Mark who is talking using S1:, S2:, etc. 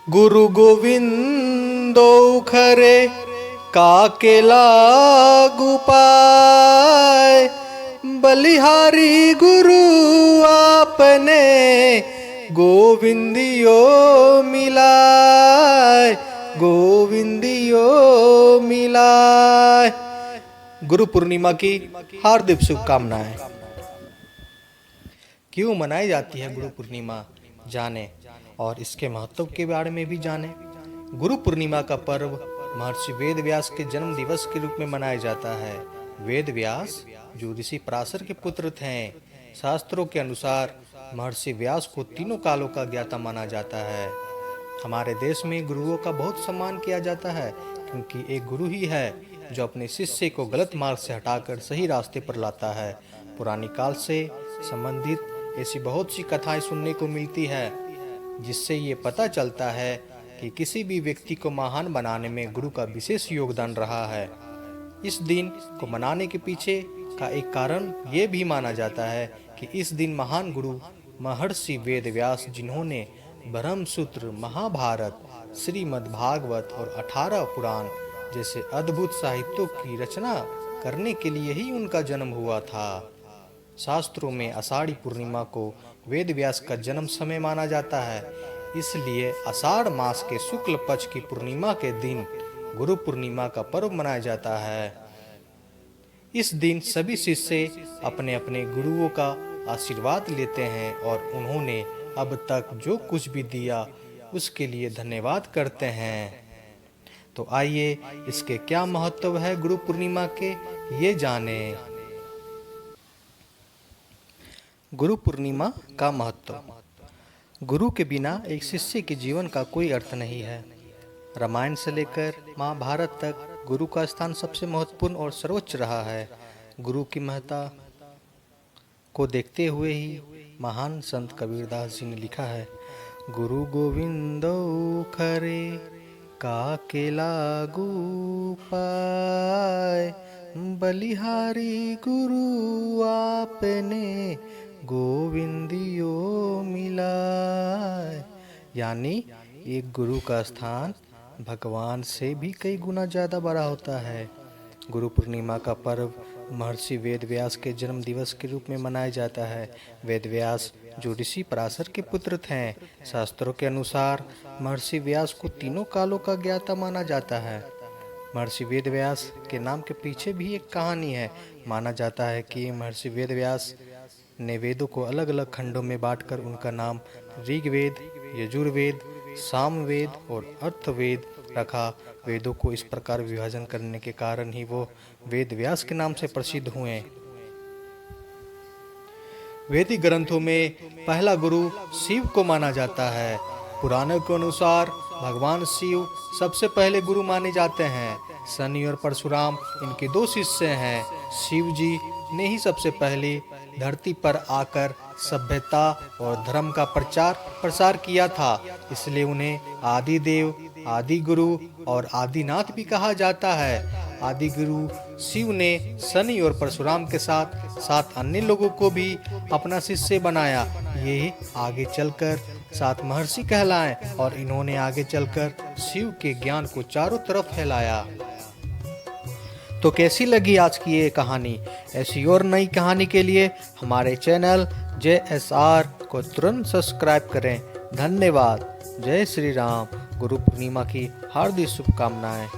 S1: गुरु गोविंदो खरे काकेला गुपाय, बलिहारी गुरु आपने गोविंदियो मिलाय, गोविंदियो मिलाय। गुरु पूर्णिमा की हार्दिक शुभकामनाएं। क्यों मनाई जाती है गुरु पूर्णिमा, जाने और इसके महत्व के बारे में भी जाने। गुरु पूर्णिमा का पर्व महर्षि वेद व्यास के जन्म दिवस के रूप में मनाया जाता है। वेद व्यास जो ऋषि पराशर के पुत्र थे, शास्त्रों के अनुसार महर्षि व्यास को तीनों कालों का ज्ञाता माना जाता है। हमारे देश में गुरुओं का बहुत सम्मान किया जाता है, क्योंकि एक गुरु ही है जो अपने शिष्य को गलत मार्ग से हटाकर सही रास्ते पर लाता है। पुरानी काल से संबंधित ऐसी बहुत सी कथाएं सुनने को मिलती है, जिससे ये पता चलता है कि किसी भी व्यक्ति को महान बनाने में गुरु का विशेष योगदान रहा है। इस दिन को मनाने के पीछे का एक कारण ये भी माना जाता है कि इस दिन महान गुरु महर्षि वेद व्यास, जिन्होंने ब्रह्मसूत्र, महाभारत, श्रीमद् भागवत और 18 पुराण जैसे अद्भुत साहित्यों की रचना करने के लिए ही उनका जन्म हुआ था। शास्त्रों में आषाढ़ी पूर्णिमा को वेद व्यास का जन्म समय माना जाता है, इसलिए आषाढ़ मास के शुक्ल पक्ष की पूर्णिमा के दिन गुरु पूर्णिमा का पर्व मनाया जाता है। इस दिन सभी शिष्य अपने अपने गुरुओं का आशीर्वाद लेते हैं और उन्होंने अब तक जो कुछ भी दिया उसके लिए धन्यवाद करते हैं। तो आइए इसके क्या महत्व है गुरु पूर्णिमा के, ये जाने। गुरु पूर्णिमा का महत्व। गुरु के बिना एक शिष्य के जीवन का कोई अर्थ नहीं है। रामायण से लेकर महाभारत तक गुरु का स्थान सबसे महत्वपूर्ण और सर्वोच्च रहा है। गुरु की महत्ता को देखते हुए ही महान संत कबीरदास जी ने लिखा है, गुरु गोविंदो खरे काकेला गुपाय, बलिहारी गुरु आपने गोविंदियो मिलाय। यानी एक गुरु का स्थान भगवान से भी कई गुना ज़्यादा बड़ा होता है। गुरु पूर्णिमा का पर्व महर्षि वेद व्यास के जन्म दिवस के रूप में मनाया जाता है। वेद व्यास जो ऋषि पराशर के पुत्र थे, शास्त्रों के अनुसार महर्षि व्यास को तीनों कालों का ज्ञाता माना जाता है। महर्षि वेद व्यास के नाम के पीछे भी एक कहानी है। माना जाता है कि महर्षि वेद व्यास ने वेदों को अलग अलग खंडों में बांटकर उनका नाम ऋग्वेद, यजुर्वेद, सामवेद और अर्थवेद रखा। वेदों को इस प्रकार विभाजन करने के कारण ही वो वेद व्यास के नाम से प्रसिद्ध हुए। वैदिक ग्रंथों में पहला गुरु शिव को माना जाता है। पुराणों के अनुसार भगवान शिव सबसे पहले गुरु माने जाते हैं। शनि और परशुराम इनके दो शिष्य हैं। शिव जी ने ही सबसे पहले धरती पर आकर सभ्यता और धर्म का प्रचार प्रसार किया था, इसलिए उन्हें आदि देव, आदि गुरु और आदिनाथ भी कहा जाता है। आदि गुरु शिव ने शनि और परशुराम के साथ साथ अन्य लोगों को भी अपना शिष्य बनाया। ये आगे चलकर 7 महर्षि कहलाए और इन्होंने आगे चलकर शिव के ज्ञान को चारों तरफ फैलाया। तो कैसी लगी आज की ये कहानी? ऐसी और नई कहानी के लिए हमारे चैनल JSR को तुरंत सब्सक्राइब करें। धन्यवाद। जय श्री राम। गुरु पूर्णिमा की हार्दिक शुभकामनाएं।